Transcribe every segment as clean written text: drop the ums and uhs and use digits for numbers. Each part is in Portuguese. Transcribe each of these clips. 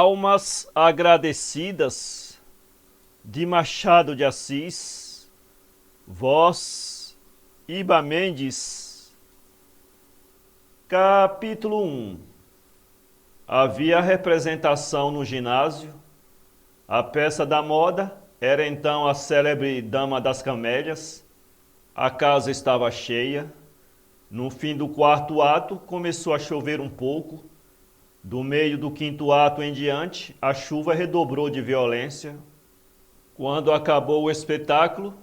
Almas Agradecidas, de Machado de Assis, voz Iba Mendes. Capítulo 1. Havia representação no ginásio. A peça da moda era então a célebre Dama das Camélias. A casa estava cheia. No fim do quarto ato começou a chover um pouco. Do meio do quinto ato em diante, a chuva redobrou de violência. Quando acabou o espetáculo,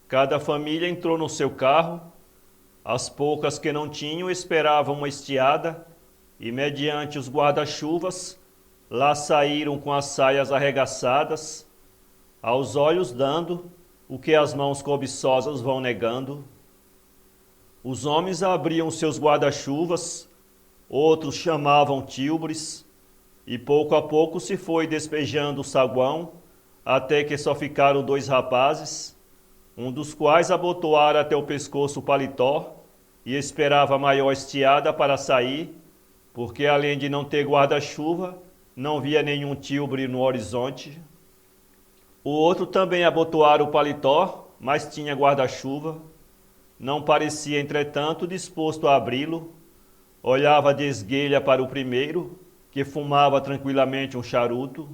cada família entrou no seu carro. As poucas que não tinham esperavam uma estiada e, mediante os guarda-chuvas, lá saíram com as saias arregaçadas, aos olhos dando o que as mãos cobiçosas vão negando. Os homens abriam seus guarda-chuvas, outros chamavam tílbures, e pouco a pouco se foi despejando o saguão, até que só ficaram dois rapazes, um dos quais abotoara até o pescoço o paletó e esperava a maior estiada para sair, porque além de não ter guarda-chuva, não via nenhum tílbure no horizonte. O outro também abotoara o paletó, mas tinha guarda-chuva. Não parecia, entretanto, disposto a abri-lo. Olhava de esguelha para o primeiro, que fumava tranquilamente um charuto.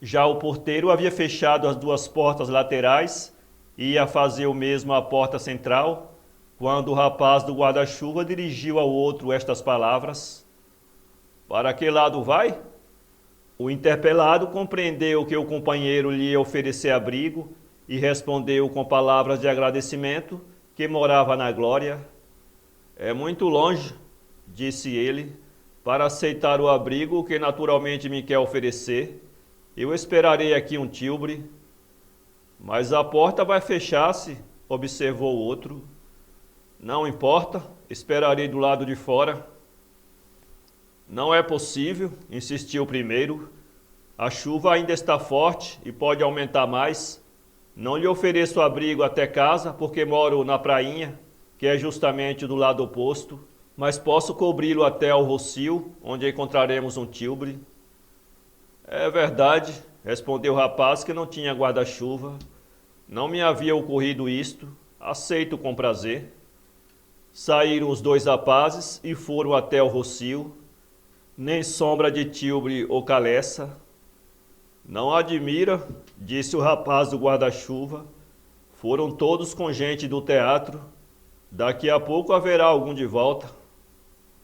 Já o porteiro havia fechado as duas portas laterais e ia fazer o mesmo à porta central, quando o rapaz do guarda-chuva dirigiu ao outro estas palavras: "Para que lado vai?" O interpelado compreendeu que o companheiro lhe ia oferecer abrigo e respondeu com palavras de agradecimento que morava na glória. "É muito longe", disse ele, "para aceitar o abrigo que naturalmente me quer oferecer. Eu esperarei aqui um tílbure." "Mas a porta vai fechar-se", observou o outro. "Não importa, esperarei do lado de fora." "Não é possível", insistiu o primeiro. "A chuva ainda está forte e pode aumentar mais. Não lhe ofereço abrigo até casa, porque moro na prainha, que é justamente do lado oposto, mas posso cobri-lo até ao Rocio, onde encontraremos um tílbure." "É verdade", respondeu o rapaz, que não tinha guarda-chuva. "Não me havia ocorrido isto. Aceito com prazer." Saíram os dois rapazes e foram até o Rocio. Nem sombra de tílbure ou caleça. "Não admira", disse o rapaz do guarda-chuva. "Foram todos com gente do teatro. Daqui a pouco haverá algum de volta.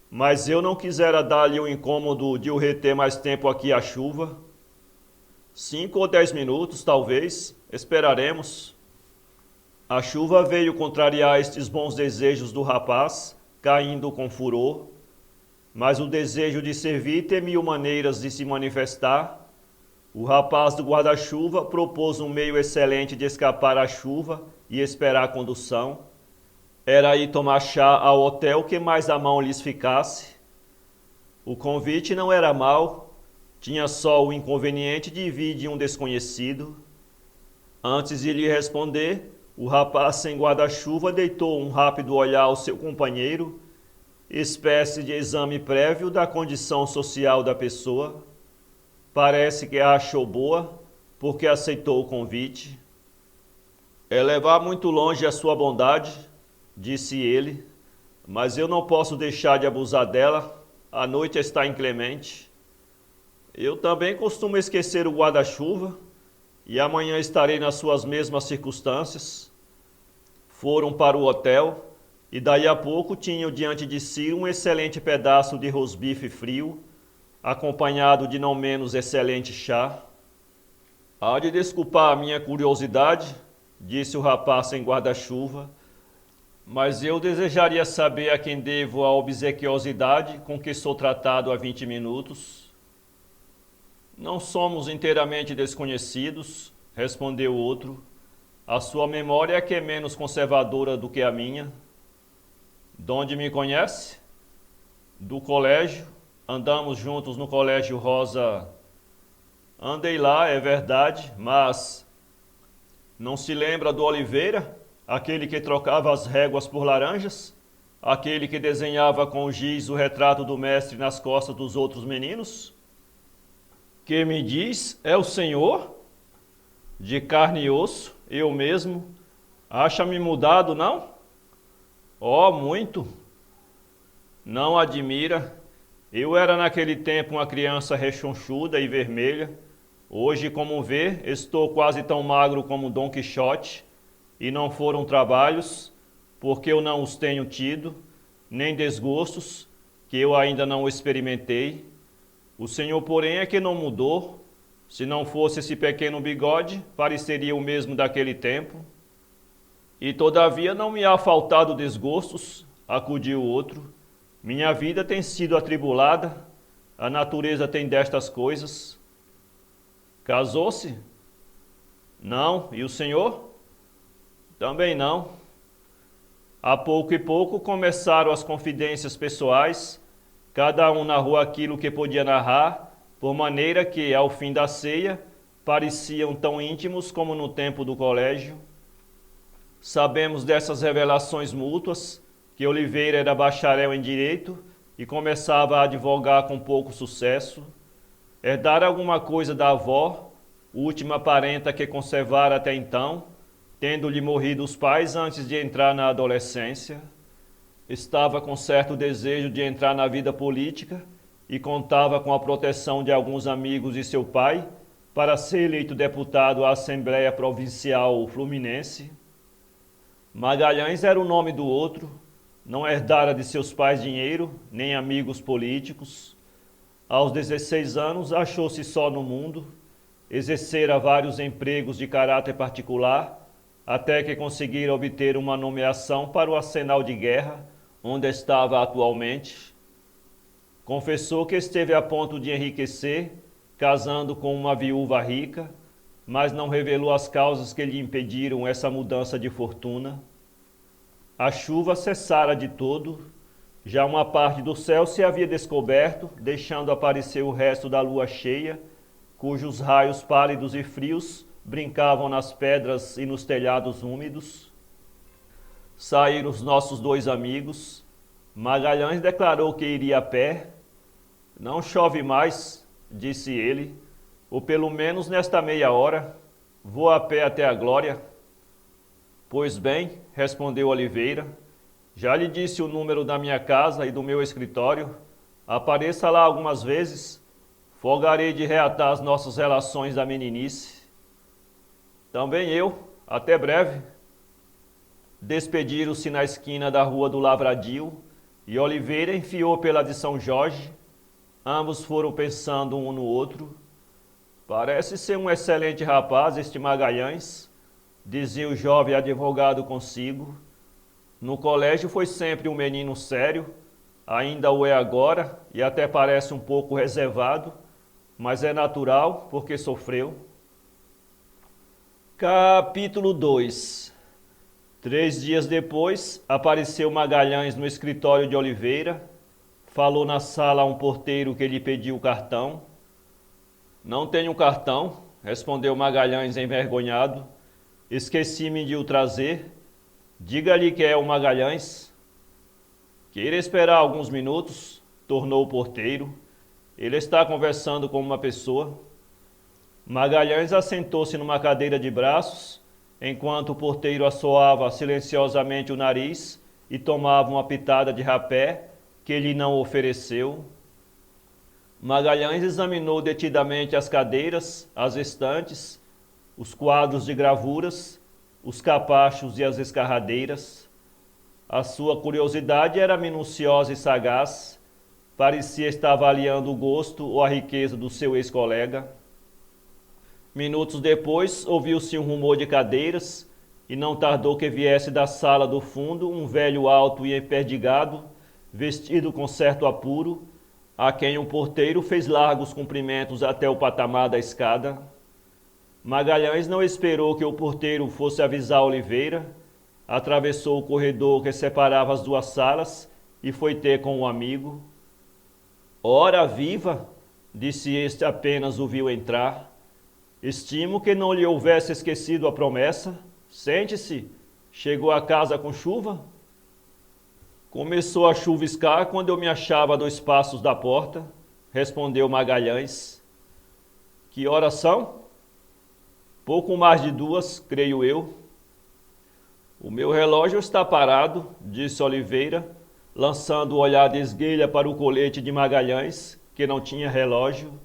Mas eu não quisera dar-lhe o incômodo de o reter mais tempo aqui à chuva." 5 ou 10 minutos, talvez. Esperaremos." A chuva veio contrariar estes bons desejos do rapaz, caindo com furor, mas o desejo de servir temia maneiras de se manifestar. O rapaz do guarda-chuva propôs um meio excelente de escapar à chuva e esperar a condução. Era ir tomar chá ao hotel que mais à mão lhes ficasse. O convite não era mau, tinha só o inconveniente de vir de um desconhecido. Antes de lhe responder, o rapaz sem guarda-chuva deitou um rápido olhar ao seu companheiro, espécie de exame prévio da condição social da pessoa. Parece que a achou boa, porque aceitou o convite. "É levar muito longe a sua bondade", disse ele, "mas eu não posso deixar de abusar dela. A noite está inclemente. Eu também costumo esquecer o guarda-chuva, e amanhã estarei nas suas mesmas circunstâncias." Foram para o hotel, e daí a pouco tinham diante de si um excelente pedaço de rosbife frio, acompanhado de não menos excelente chá. "Há de desculpar a minha curiosidade", disse o rapaz sem guarda-chuva, "mas eu desejaria saber a quem devo a obsequiosidade com que sou tratado há 20 minutos." "Não somos inteiramente desconhecidos", respondeu o outro. "A sua memória é que é menos conservadora do que a minha." "Donde me conhece?" "Do colégio. Andamos juntos no Colégio Rosa." "Andei lá, é verdade, mas não se lembra do Oliveira, aquele que trocava as réguas por laranjas? Aquele que desenhava com giz o retrato do mestre nas costas dos outros meninos?" Que me diz, é o Senhor? De carne e osso, eu mesmo. Acha-me mudado, não? Oh, muito. Não admira. Eu era naquele tempo uma criança rechonchuda e vermelha. Hoje, como vê, estou quase tão magro como Dom Quixote, e não foram trabalhos, porque eu não os tenho tido, nem desgostos, que eu ainda não experimentei. O Senhor, porém, é que não mudou. Se não fosse esse pequeno bigode, pareceria o mesmo daquele tempo. E todavia não me há faltado desgostos, acudiu o outro. Minha vida tem sido atribulada, a natureza tem destas coisas. Casou-se? Não. E o senhor? Também não. A pouco e pouco começaram as confidências pessoais, cada um narrou aquilo que podia narrar, por maneira que, ao fim da ceia, pareciam tão íntimos como no tempo do colégio. Sabemos dessas revelações mútuas que Oliveira era bacharel em direito e começava a advogar com pouco sucesso. Herdara alguma coisa da avó, última parenta que conservara até então, tendo-lhe morrido os pais antes de entrar na adolescência. Estava com certo desejo de entrar na vida política e contava com a proteção de alguns amigos de seu pai para ser eleito deputado à Assembleia Provincial Fluminense. Magalhães era o nome do outro, não herdara de seus pais dinheiro, nem amigos políticos. Aos 16 anos achou-se só no mundo, exercera vários empregos de caráter particular, até que conseguira obter uma nomeação para o arsenal de guerra, onde estava atualmente. Confessou que esteve a ponto de enriquecer, casando com uma viúva rica, mas não revelou as causas que lhe impediram essa mudança de fortuna. A chuva cessara de todo, já uma parte do céu se havia descoberto, deixando aparecer o resto da lua cheia, cujos raios pálidos e frios brincavam nas pedras e nos telhados úmidos. Saíram os nossos dois amigos. Magalhães declarou que iria a pé. Não chove mais, disse ele, ou pelo menos nesta meia hora. Vou a pé até a glória. Pois bem, respondeu Oliveira, já lhe disse o número da minha casa e do meu escritório. Apareça lá algumas vezes. Folgarei de reatar as nossas relações da meninice. Também eu, até breve. Despediram-se na esquina da rua do Lavradio e Oliveira enfiou pela de São Jorge. Ambos foram pensando um no outro. Parece ser um excelente rapaz este Magalhães, dizia o jovem advogado consigo. No colégio foi sempre um menino sério, ainda o é agora e até parece um pouco reservado, mas é natural porque sofreu. Capítulo 2. 3 dias depois, apareceu Magalhães no escritório de Oliveira. Falou na sala a um porteiro que lhe pediu o cartão. Não tenho cartão, respondeu Magalhães envergonhado. Esqueci-me de o trazer. Diga-lhe que é o Magalhães. Queira esperar alguns minutos, tornou o porteiro. Ele está conversando com uma pessoa. Magalhães assentou-se numa cadeira de braços, enquanto o porteiro assoava silenciosamente o nariz e tomava uma pitada de rapé que lhe não ofereceu. Magalhães examinou detidamente as cadeiras, as estantes, os quadros de gravuras, os capachos e as escarradeiras. A sua curiosidade era minuciosa e sagaz, parecia estar avaliando o gosto ou a riqueza do seu ex-colega. Minutos depois, ouviu-se um rumor de cadeiras, e não tardou que viesse da sala do fundo um velho alto e emperdigado, vestido com certo apuro, a quem um porteiro fez largos cumprimentos até o patamar da escada. Magalhães não esperou que o porteiro fosse avisar Oliveira, atravessou o corredor que separava as duas salas e foi ter com um amigo. Ora viva, disse este apenas o viu entrar. Estimo que não lhe houvesse esquecido a promessa. Sente-se, chegou a casa com chuva? Começou a chuviscar quando eu me achava a 2 passos da porta, respondeu Magalhães. Que horas são? Pouco mais de 2, creio eu. O meu relógio está parado, disse Oliveira, lançando o olhar de esguelha para o colete de Magalhães, que não tinha relógio.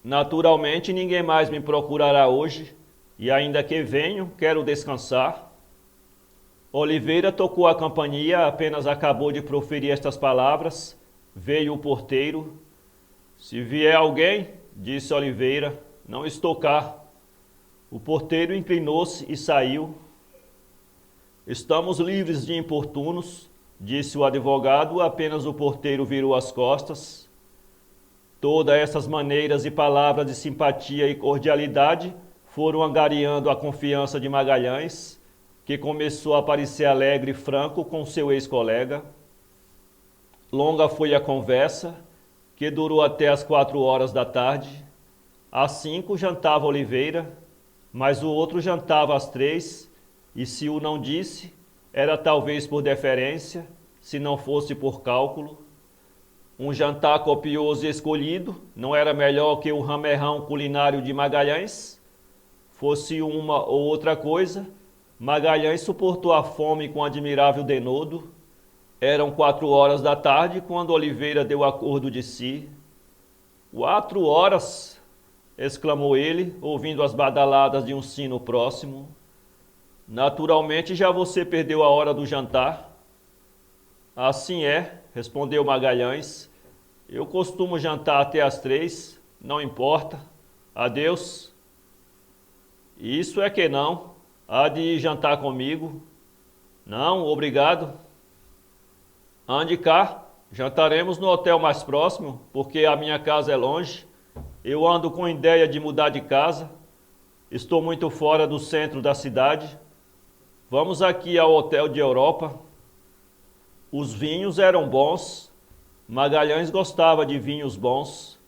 Naturalmente ninguém mais me procurará hoje, e ainda que venho, quero descansar. Oliveira tocou a campainha, apenas acabou de proferir estas palavras. Veio o porteiro. Se vier alguém, disse Oliveira, não estou cá. O porteiro inclinou-se e saiu. Estamos livres de importunos, disse o advogado, apenas o porteiro virou as costas. Todas essas maneiras e palavras de simpatia e cordialidade foram angariando a confiança de Magalhães, que começou a parecer alegre e franco com seu ex-colega. Longa foi a conversa, que durou até as 4 horas da tarde. Às 5 jantava Oliveira, mas o outro jantava às 3, e se o não disse, era talvez por deferência, se não fosse por cálculo. Um jantar copioso e escolhido não era melhor que o ramerrão culinário de Magalhães? Fosse uma ou outra coisa, Magalhães suportou a fome com admirável denodo. Eram 4 horas da tarde quando Oliveira deu acordo de si. 4 horas! Exclamou ele, ouvindo as badaladas de um sino próximo. Naturalmente já você perdeu a hora do jantar. Assim é, respondeu Magalhães. Eu costumo jantar até às 3, não importa. Adeus. Isso é que não. Há de ir jantar comigo? Não, obrigado. Ande cá, jantaremos no hotel mais próximo, porque a minha casa é longe. Eu ando com ideia de mudar de casa. Estou muito fora do centro da cidade. Vamos aqui ao Hotel de Europa. Os vinhos eram bons. Magalhães gostava de vinhos bons.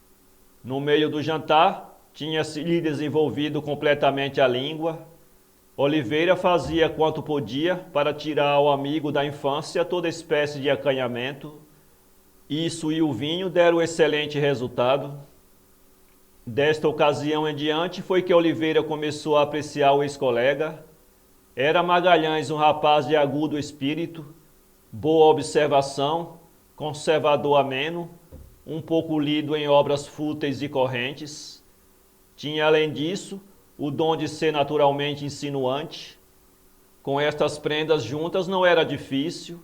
No meio do jantar, tinha-se lhe desenvolvido completamente a língua. Oliveira fazia quanto podia para tirar ao amigo da infância toda espécie de acanhamento. Isso e o vinho deram excelente resultado. Desta ocasião em diante foi que Oliveira começou a apreciar o ex-colega. Era Magalhães um rapaz de agudo espírito, boa observação, conservador ameno, um pouco lido em obras fúteis e correntes. Tinha, além disso, o dom de ser naturalmente insinuante. Com estas prendas juntas não era difícil,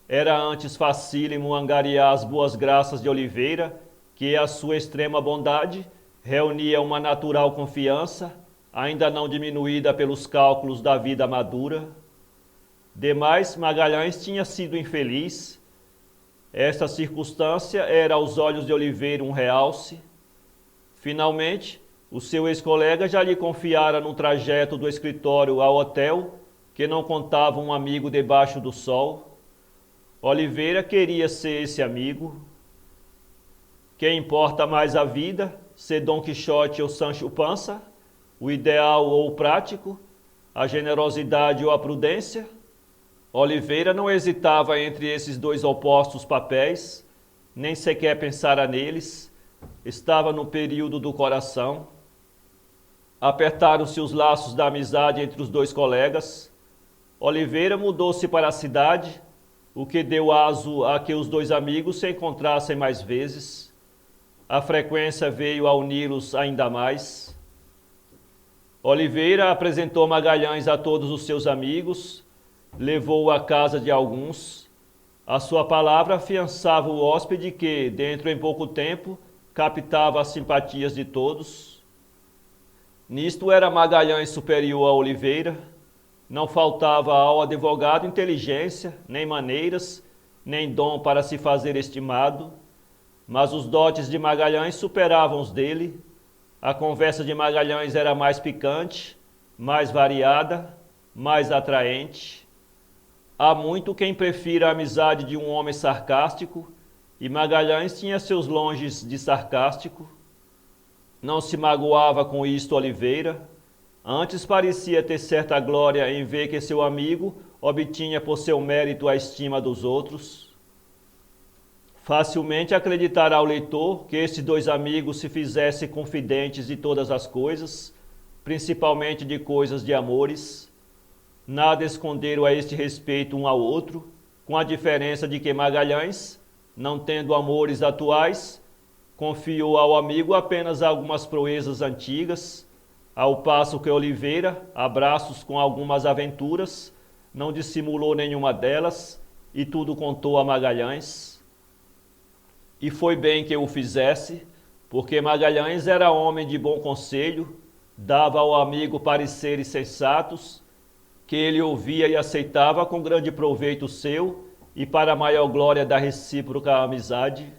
era antes facílimo angariar as boas graças de Oliveira, que a sua extrema bondade reunia uma natural confiança, ainda não diminuída pelos cálculos da vida madura. Demais, Magalhães tinha sido infeliz. Esta circunstância era aos olhos de Oliveira um realce. Finalmente, o seu ex-colega já lhe confiara no trajeto do escritório ao hotel, que não contava um amigo debaixo do sol. Oliveira queria ser esse amigo. Quem importa mais a vida, ser Dom Quixote ou Sancho Panza? O ideal ou o prático? A generosidade ou a prudência? Oliveira não hesitava entre esses dois opostos papéis, nem sequer pensara neles. Estava no período do coração. Apertaram-se os laços da amizade entre os dois colegas. Oliveira mudou-se para a cidade, o que deu aso a que os dois amigos se encontrassem mais vezes. A frequência veio a uni-los ainda mais. Oliveira apresentou Magalhães a todos os seus amigos, levou-o à casa de alguns. A sua palavra afiançava o hóspede que, dentro em pouco tempo, captava as simpatias de todos. Nisto era Magalhães superior a Oliveira. Não faltava ao advogado inteligência, nem maneiras, nem dom para se fazer estimado, mas os dotes de Magalhães superavam os dele. A conversa de Magalhães era mais picante, mais variada, mais atraente. Há muito quem prefira a amizade de um homem sarcástico, e Magalhães tinha seus longes de sarcástico. Não se magoava com isto Oliveira, antes parecia ter certa glória em ver que seu amigo obtinha por seu mérito a estima dos outros. Facilmente acreditará o leitor que estes dois amigos se fizessem confidentes de todas as coisas, principalmente de coisas de amores. Nada esconderam a este respeito um ao outro, com a diferença de que Magalhães, não tendo amores atuais, confiou ao amigo apenas algumas proezas antigas, ao passo que Oliveira, abraços com algumas aventuras, não dissimulou nenhuma delas e tudo contou a Magalhães. E foi bem que o fizesse, porque Magalhães era homem de bom conselho, dava ao amigo pareceres sensatos, que ele ouvia e aceitava com grande proveito seu e para a maior glória da recíproca amizade.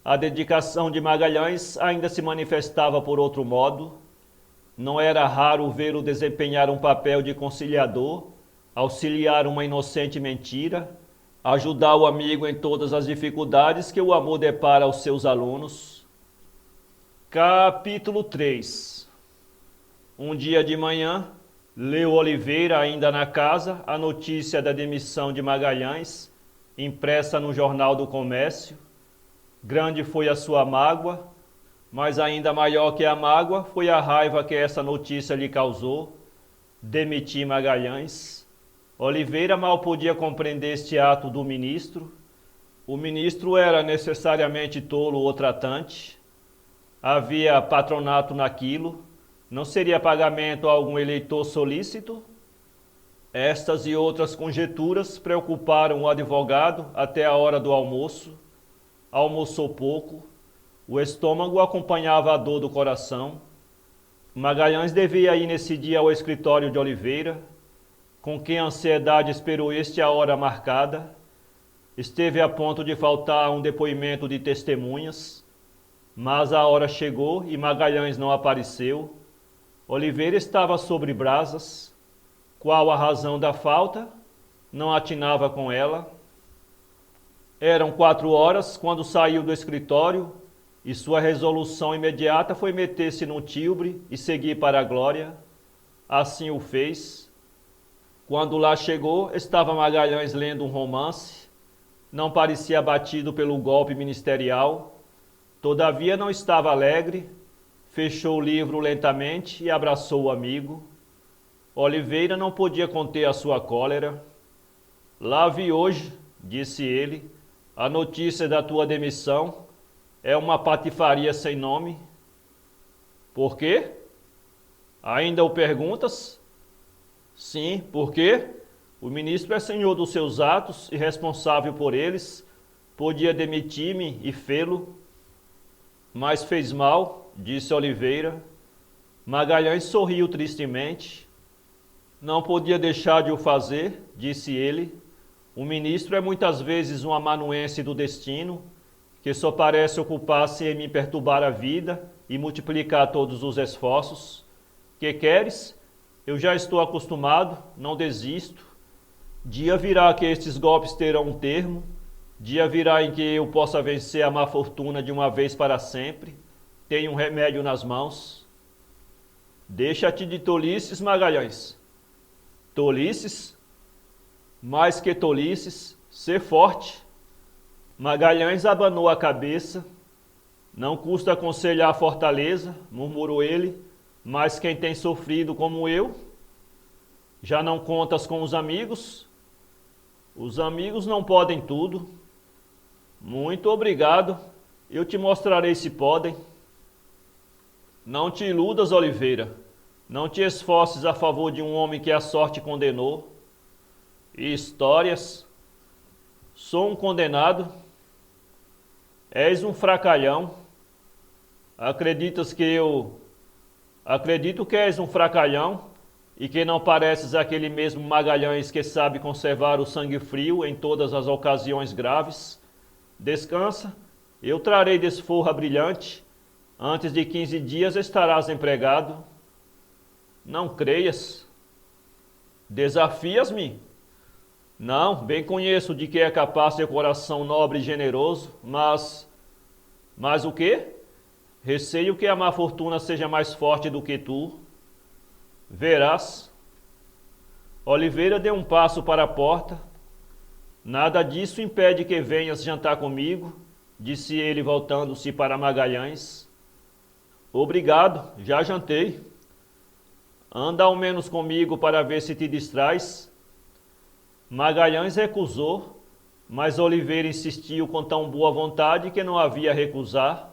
A dedicação de Magalhães ainda se manifestava por outro modo. Não era raro vê-lo desempenhar um papel de conciliador, auxiliar uma inocente mentira, ajudar o amigo em todas as dificuldades que o amor depara aos seus alunos. Capítulo 3. Um dia de manhã, leu Oliveira, ainda na casa, a notícia da demissão de Magalhães, impressa no Jornal do Comércio. Grande foi a sua mágoa, mas ainda maior que a mágoa foi a raiva que essa notícia lhe causou. Demitir Magalhães. Oliveira mal podia compreender este ato do ministro. O ministro era necessariamente tolo ou tratante. Havia patronato naquilo. Não seria pagamento a algum eleitor solícito? Estas e outras conjecturas preocuparam o advogado até a hora do almoço. Almoçou pouco. O estômago acompanhava a dor do coração. Magalhães devia ir nesse dia ao escritório de Oliveira. Com que ansiedade esperou este a hora marcada. Esteve a ponto de faltar um depoimento de testemunhas. Mas a hora chegou e Magalhães não apareceu. Oliveira estava sobre brasas. Qual a razão da falta? Não atinava com ela. Eram 4 horas quando saiu do escritório e sua resolução imediata foi meter-se no tilbre e seguir para a glória. Assim o fez. Quando lá chegou, estava Magalhães lendo um romance. Não parecia abatido pelo golpe ministerial. Todavia não estava alegre. Fechou o livro lentamente e abraçou o amigo. Oliveira não podia conter a sua cólera. Lá vi hoje, disse ele, a notícia da tua demissão. É uma patifaria sem nome. Por quê? Ainda o perguntas? Sim, porque o ministro é senhor dos seus atos e responsável por eles. Podia demitir-me e fê-lo, mas fez mal, disse Oliveira. Magalhães sorriu tristemente. Não podia deixar de o fazer, disse ele. O ministro é muitas vezes um amanuense do destino, que só parece ocupar-se em me perturbar a vida e multiplicar todos os esforços. Que queres? Eu já estou acostumado, não desisto. Dia virá que estes golpes terão um termo. Dia virá em que eu possa vencer a má fortuna de uma vez para sempre. Tenho um remédio nas mãos. Deixa-te de tolices, Magalhães. Tolices? Mais que tolices, ser forte. Magalhães abanou a cabeça. Não custa aconselhar a fortaleza, murmurou ele, mas quem tem sofrido como eu? Já não contas com os amigos? Os amigos não podem tudo. Muito obrigado, eu te mostrarei se podem. Não te iludas, Oliveira. Não te esforces a favor de um homem que a sorte condenou. E histórias? Sou um condenado. És um fracalhão. Acredito que és um fracalhão e que não pareces aquele mesmo Magalhães que sabe conservar o sangue frio em todas as ocasiões graves. Descansa, eu trarei desforra brilhante. Antes de 15 dias estarás empregado. Não creias. Desafias-me? Não, bem conheço de que é capaz teu coração nobre e generoso, mas o quê? Receio que a má fortuna seja mais forte do que tu. Verás. Oliveira deu um passo para a porta. Nada disso impede que venhas jantar comigo, disse ele voltando-se para Magalhães. Obrigado, já jantei. Anda ao menos comigo para ver se te distrais. Magalhães recusou, mas Oliveira insistiu com tão boa vontade que não havia recusar.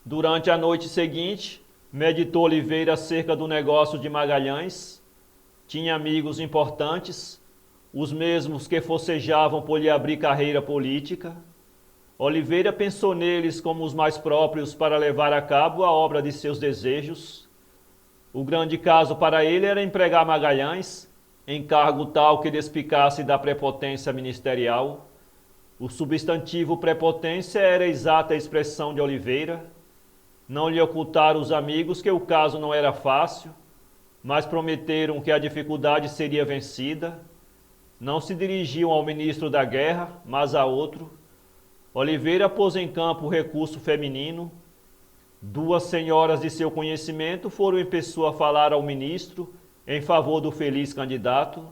Durante a noite seguinte, meditou Oliveira acerca do negócio de Magalhães. Tinha amigos importantes, os mesmos que forcejavam por lhe abrir carreira política. Oliveira pensou neles como os mais próprios para levar a cabo a obra de seus desejos. O grande caso para ele era empregar Magalhães, em cargo tal que despicasse da prepotência ministerial. O substantivo prepotência era a exata expressão de Oliveira. Não lhe ocultaram os amigos que o caso não era fácil, mas prometeram que a dificuldade seria vencida. Não se dirigiam ao ministro da Guerra, mas a outro. Oliveira pôs em campo o recurso feminino. Duas senhoras de seu conhecimento foram em pessoa falar ao ministro em favor do feliz candidato.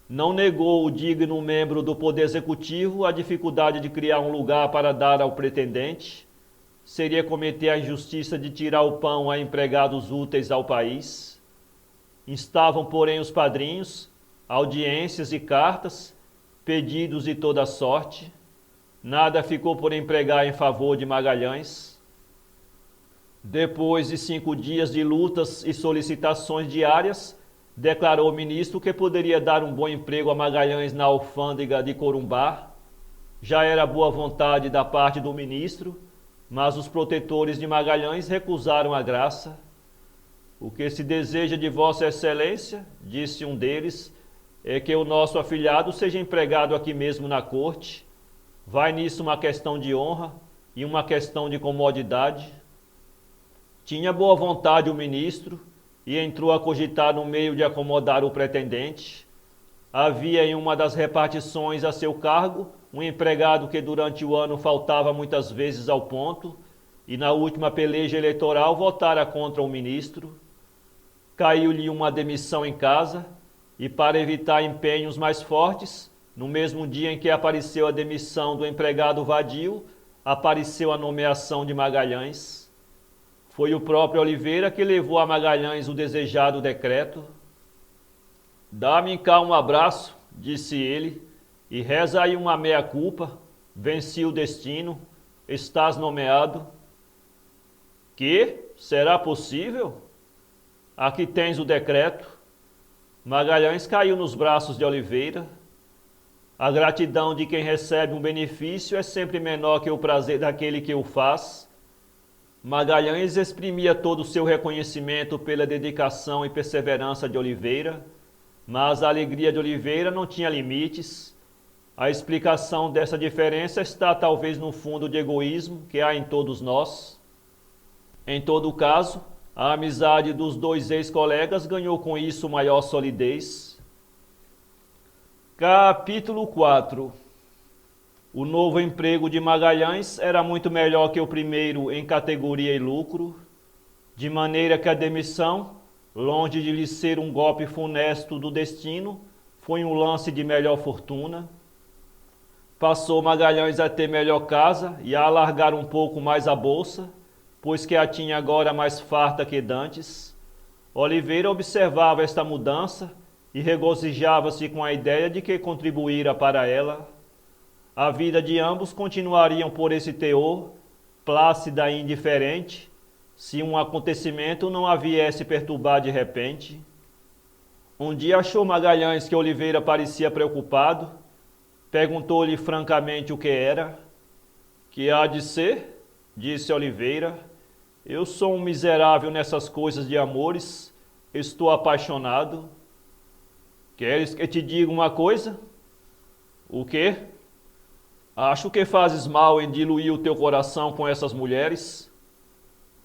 Não negou o digno membro do Poder Executivo a dificuldade de criar um lugar para dar ao pretendente. Seria cometer a injustiça de tirar o pão a empregados úteis ao país. Instavam, porém, os padrinhos, audiências e cartas, pedidos de toda sorte. Nada ficou por empregar em favor de Magalhães. Depois de 5 dias de lutas e solicitações diárias, declarou o ministro que poderia dar um bom emprego a Magalhães na alfândega de Corumbá. Já era boa vontade da parte do ministro, mas os protetores de Magalhães recusaram a graça. O que se deseja de Vossa Excelência, disse um deles, é que o nosso afilhado seja empregado aqui mesmo na corte. Vai nisso uma questão de honra e uma questão de comodidade. Tinha boa vontade o ministro e entrou a cogitar no meio de acomodar o pretendente. Havia em uma das repartições a seu cargo um empregado que durante o ano faltava muitas vezes ao ponto e na última peleja eleitoral votara contra o ministro. Caiu-lhe uma demissão em casa e, para evitar empenhos mais fortes, no mesmo dia em que apareceu a demissão do empregado vadio, apareceu a nomeação de Magalhães. Foi o próprio Oliveira que levou a Magalhães o desejado decreto. Dá-me cá um abraço, disse ele, e reza aí uma meia-culpa. Venci o destino, estás nomeado. Que? Será possível? Aqui tens o decreto. Magalhães caiu nos braços de Oliveira. A gratidão de quem recebe um benefício é sempre menor que o prazer daquele que o faz. Magalhães exprimia todo o seu reconhecimento pela dedicação e perseverança de Oliveira, mas a alegria de Oliveira não tinha limites. A explicação dessa diferença está talvez no fundo de egoísmo que há em todos nós. Em todo caso, a amizade dos dois ex-colegas ganhou com isso maior solidez. Capítulo 4. O novo emprego de Magalhães era muito melhor que o primeiro em categoria e lucro, de maneira que a demissão, longe de lhe ser um golpe funesto do destino, foi um lance de melhor fortuna. Passou Magalhães a ter melhor casa e a alargar um pouco mais a bolsa, pois que a tinha agora mais farta que dantes. Oliveira observava esta mudança e regozijava-se com a ideia de que contribuíra para ela. A vida de ambos continuariam por esse teor, plácida e indiferente, se um acontecimento não a viesse perturbar de repente. Um dia achou Magalhães que Oliveira parecia preocupado, perguntou-lhe francamente o que era. Que há de ser? Disse Oliveira. Eu sou um miserável nessas coisas de amores, estou apaixonado. Queres que te diga uma coisa? O quê? Acho que fazes mal em diluir o teu coração com essas mulheres.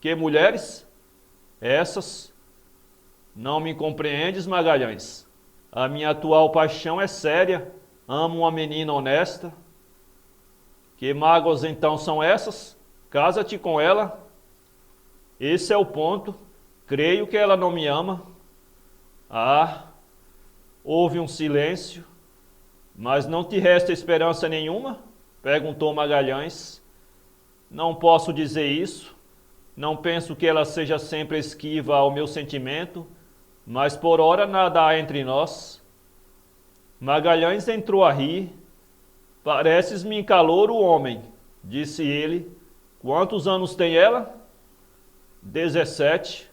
Que mulheres? Essas. Não me compreendes, Magalhães? A minha atual paixão é séria. Amo uma menina honesta. Que mágoas então são essas? Casa-te com ela. Esse é o ponto. Creio que ela não me ama. Ah, houve um silêncio. Mas não te resta esperança nenhuma? Perguntou Magalhães. Não posso dizer isso. Não penso que ela seja sempre esquiva ao meu sentimento, mas por ora nada há entre nós. Magalhães entrou a rir. Pareces-me calouro, homem, disse ele. Quantos anos tem ela? 17.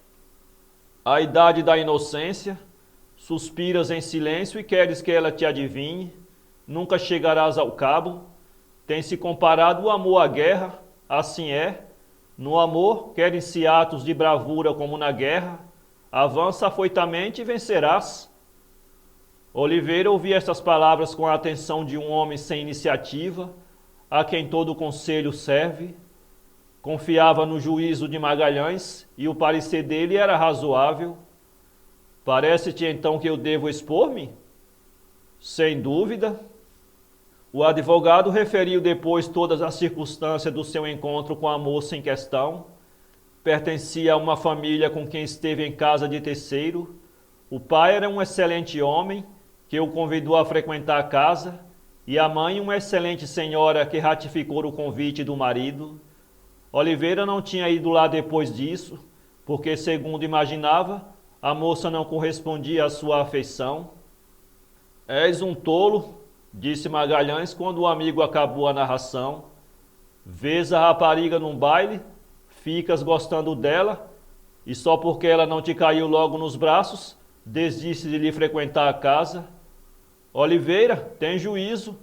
A idade da inocência. Suspiras em silêncio e queres que ela te adivinhe. Nunca chegarás ao cabo. Tem-se comparado o amor à guerra, assim é. No amor, querem-se atos de bravura como na guerra. Avança afoitamente e vencerás. Oliveira ouvia estas palavras com a atenção de um homem sem iniciativa, a quem todo o conselho serve. Confiava no juízo de Magalhães e o parecer dele era razoável. Parece-te então que eu devo expor-me? Sem dúvida. O advogado referiu depois todas as circunstâncias do seu encontro com a moça em questão. Pertencia a uma família com quem esteve em casa de terceiro. O pai era um excelente homem, que o convidou a frequentar a casa, e a mãe uma excelente senhora que ratificou o convite do marido. Oliveira não tinha ido lá depois disso, porque, segundo imaginava, a moça não correspondia à sua afeição. És um tolo, disse Magalhães quando o amigo acabou a narração. Vês a rapariga num baile, ficas gostando dela, e só porque ela não te caiu logo nos braços, desiste de lhe frequentar a casa. Oliveira, tem juízo,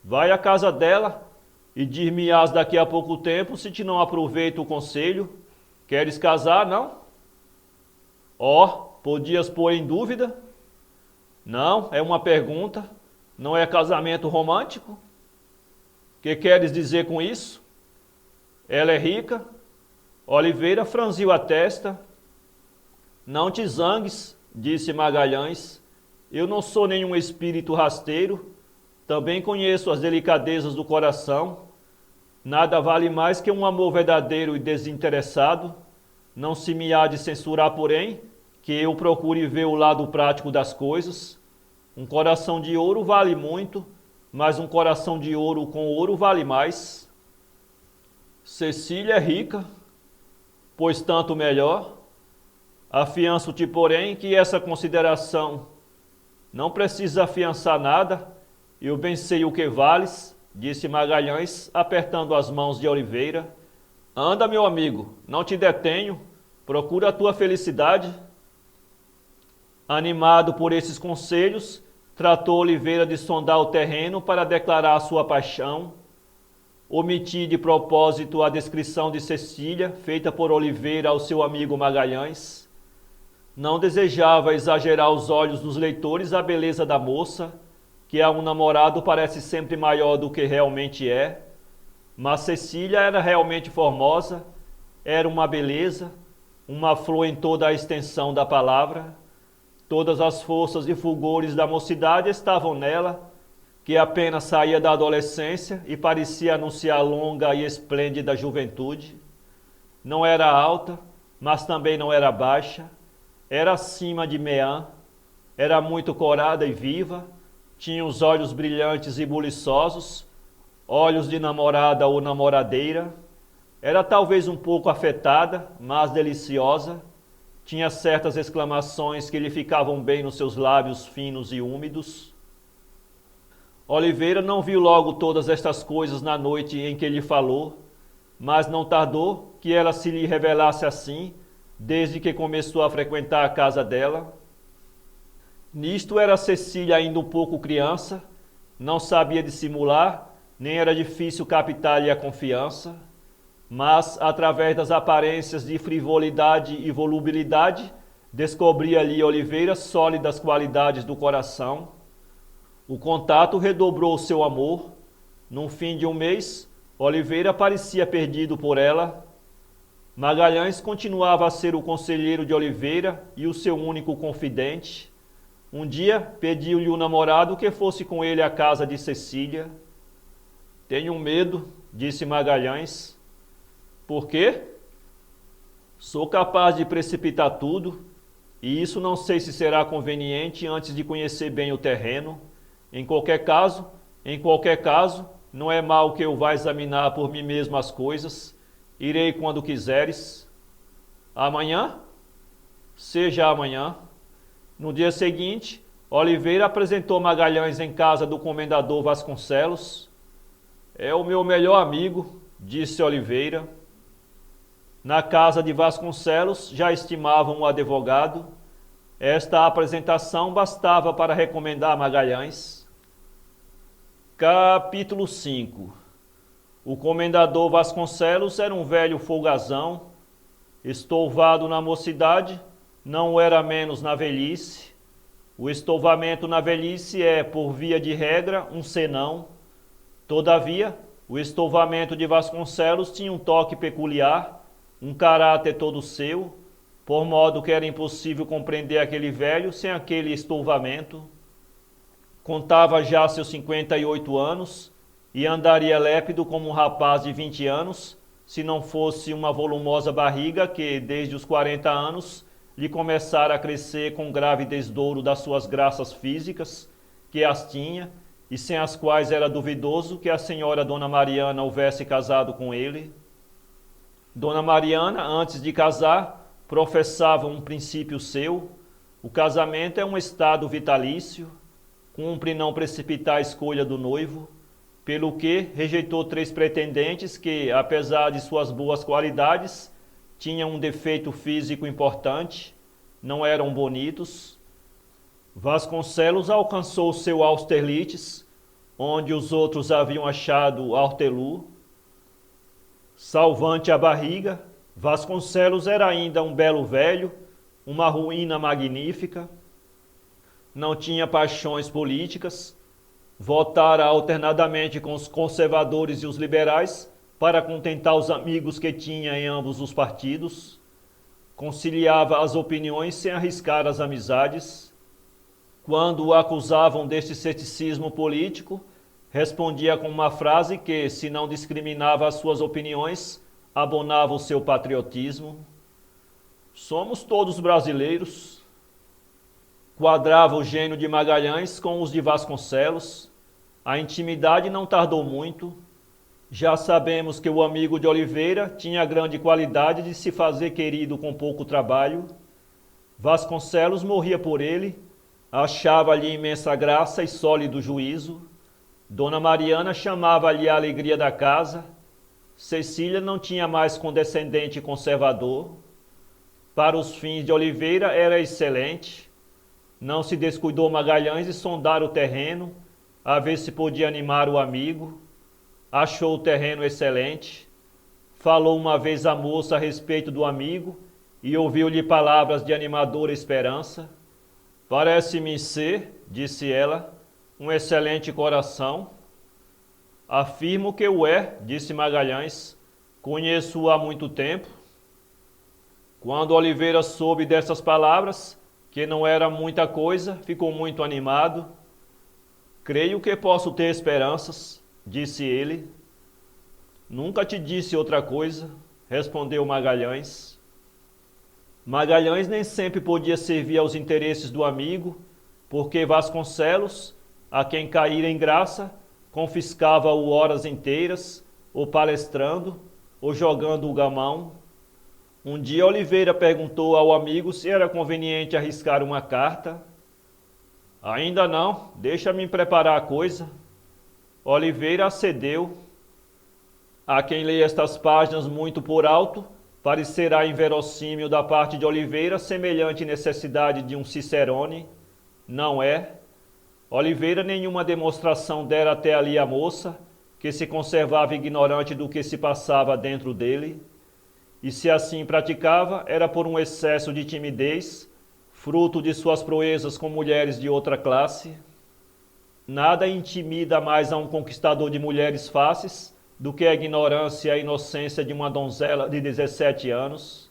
vai à casa dela e dir-me-ás daqui a pouco tempo se te não aproveita o conselho. Queres casar, não? Podias pôr em dúvida? Não, é uma pergunta, não é casamento romântico? Que queres dizer com isso? Ela é rica? Oliveira franziu a testa. Não te zangues, disse Magalhães. Eu não sou nenhum espírito rasteiro, também conheço as delicadezas do coração. Nada vale mais que um amor verdadeiro e desinteressado. Não se me há de censurar, porém, que eu procure ver o lado prático das coisas. Um coração de ouro vale muito, mas um coração de ouro com ouro vale mais. Cecília é rica, pois tanto melhor. Afianço-te, porém, que essa consideração não precisa afiançar nada, eu bem sei o que vales, disse Magalhães, apertando as mãos de Oliveira. Anda, meu amigo, não te detenho, procura a tua felicidade. Animado por esses conselhos, tratou Oliveira de sondar o terreno para declarar a sua paixão. Omiti de propósito a descrição de Cecília, feita por Oliveira ao seu amigo Magalhães. Não desejava exagerar aos olhos dos leitores a beleza da moça, que a um namorado parece sempre maior do que realmente é. Mas Cecília era realmente formosa, era uma beleza, uma flor em toda a extensão da palavra. Todas as forças e fulgores da mocidade estavam nela, que apenas saía da adolescência e parecia anunciar longa e esplêndida juventude. Não era alta, mas também não era baixa. Era acima de meã, era muito corada e viva, tinha os olhos brilhantes e buliçosos, olhos de namorada ou namoradeira. Era talvez um pouco afetada, mas deliciosa. Tinha certas exclamações que lhe ficavam bem nos seus lábios finos e úmidos. Oliveira não viu logo todas estas coisas na noite em que lhe falou, mas não tardou que ela se lhe revelasse assim, desde que começou a frequentar a casa dela. Nisto era Cecília ainda um pouco criança, não sabia dissimular, nem era difícil captar-lhe a confiança, mas, através das aparências de frivolidade e volubilidade, descobria-lhe Oliveira sólidas qualidades do coração. O contato redobrou o seu amor. No fim de um mês, Oliveira parecia perdido por ela. Magalhães continuava a ser o conselheiro de Oliveira e o seu único confidente. Um dia pediu-lhe o namorado que fosse com ele à casa de Cecília. Tenho medo, disse Magalhães. Por quê? Sou capaz de precipitar tudo, e isso não sei se será conveniente antes de conhecer bem o terreno. Em qualquer caso, não é mal que eu vá examinar por mim mesmo as coisas. Irei quando quiseres. Amanhã? Seja amanhã. No dia seguinte, Oliveira apresentou Magalhães em casa do comendador Vasconcelos. É o meu melhor amigo, disse Oliveira. Na casa de Vasconcelos já estimavam o advogado. Esta apresentação bastava para recomendar Magalhães. Capítulo 5. O comendador Vasconcelos era um velho folgazão, estouvado na mocidade, não era menos na velhice. O estouvamento na velhice é, por via de regra, um senão. Todavia, o estouvamento de Vasconcelos tinha um toque peculiar, um caráter todo seu, por modo que era impossível compreender aquele velho sem aquele estouvamento. Contava já seus 58 anos e andaria lépido como um rapaz de 20 anos, se não fosse uma volumosa barriga que, desde os 40 anos, lhe começara a crescer com grave desdouro das suas graças físicas, que as tinha, e sem as quais era duvidoso que a senhora Dona Mariana houvesse casado com ele. Dona Mariana, antes de casar, professava um princípio seu: o casamento é um estado vitalício, cumpre não precipitar a escolha do noivo, pelo que rejeitou 3 pretendentes que, apesar de suas boas qualidades, tinham um defeito físico importante, não eram bonitos. Vasconcelos alcançou seu Austerlitz, onde os outros haviam achado Hortelu. Salvante a barriga, Vasconcelos era ainda um belo velho, uma ruína magnífica. Não tinha paixões políticas, votara alternadamente com os conservadores e os liberais para contentar os amigos que tinha em ambos os partidos. Conciliava as opiniões sem arriscar as amizades. Quando o acusavam deste ceticismo político, respondia com uma frase que, se não discriminava as suas opiniões, abonava o seu patriotismo. Somos todos brasileiros. Quadrava o gênio de Magalhães com os de Vasconcelos. A intimidade não tardou muito. Já sabemos que o amigo de Oliveira tinha a grande qualidade de se fazer querido com pouco trabalho. Vasconcelos morria por ele, achava-lhe imensa graça e sólido juízo. Dona Mariana chamava-lhe a alegria da casa. Cecília não tinha mais condescendente e conservador. Para os fins de Oliveira era excelente. Não se descuidou Magalhães de sondar o terreno, a ver se podia animar o amigo. Achou o terreno excelente. Falou uma vez à moça a respeito do amigo e ouviu-lhe palavras de animadora esperança. Parece-me ser, disse ela, um excelente coração. Afirmo que o é, disse Magalhães. Conheço-o há muito tempo. Quando Oliveira soube dessas palavras, que não era muita coisa, ficou muito animado. Creio que posso ter esperanças, disse ele. Nunca te disse outra coisa, respondeu Magalhães. Magalhães nem sempre podia servir aos interesses do amigo, porque Vasconcelos, a quem caíra em graça, confiscava-o horas inteiras, ou palestrando, ou jogando o gamão. Um dia Oliveira perguntou ao amigo se era conveniente arriscar uma carta. Ainda não, deixa-me preparar a coisa. Oliveira acedeu. A quem lê estas páginas muito por alto, parecerá inverossímil da parte de Oliveira semelhante necessidade de um Cicerone. Não é. Oliveira nenhuma demonstração dera até ali à moça, que se conservava ignorante do que se passava dentro dele. E se assim praticava, era por um excesso de timidez, fruto de suas proezas com mulheres de outra classe. Nada intimida mais a um conquistador de mulheres fáceis do que a ignorância e a inocência de uma donzela de 17 anos.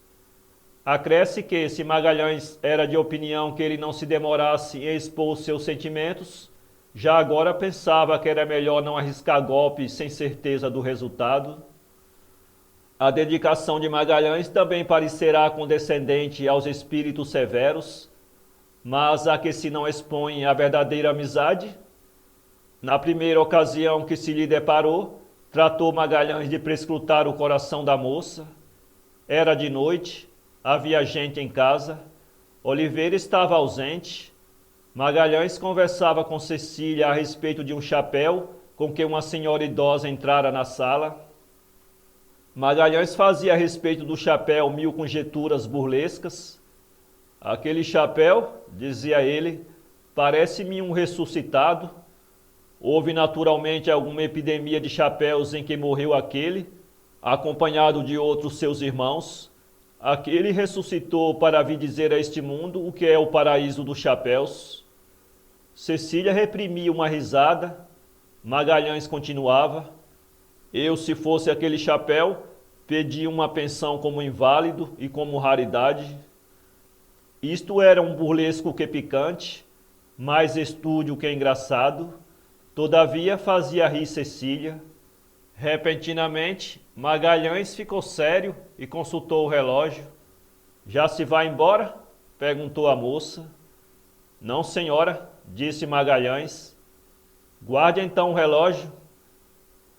Acresce que, se Magalhães era de opinião que ele não se demorasse em expor seus sentimentos, já agora pensava que era melhor não arriscar golpes sem certeza do resultado. A dedicação de Magalhães também parecerá condescendente aos espíritos severos, mas a que se não expõe a verdadeira amizade, Na primeira ocasião que se lhe deparou, tratou Magalhães de prescrutar o coração da moça. Era de noite, havia gente em casa, Oliveira estava ausente. Magalhães conversava com Cecília a respeito de um chapéu com que uma senhora idosa entrara na sala. Magalhães fazia a respeito do chapéu 1000 conjecturas burlescas. Aquele chapéu, dizia ele, parece-me um ressuscitado. Houve naturalmente alguma epidemia de chapéus em que morreu aquele, acompanhado de outros seus irmãos. Aquele ressuscitou para vir dizer a este mundo o que é o paraíso dos chapéus. Cecília reprimia uma risada. Magalhães continuava: eu, se fosse aquele chapéu, pedia uma pensão como inválido e como raridade. Isto era um burlesco que picante, mais estúdio que engraçado. Todavia fazia rir Cecília. Repentinamente, Magalhães ficou sério e consultou o relógio. Já se vai embora? Perguntou a moça. Não, senhora, disse Magalhães. Guarde então o relógio.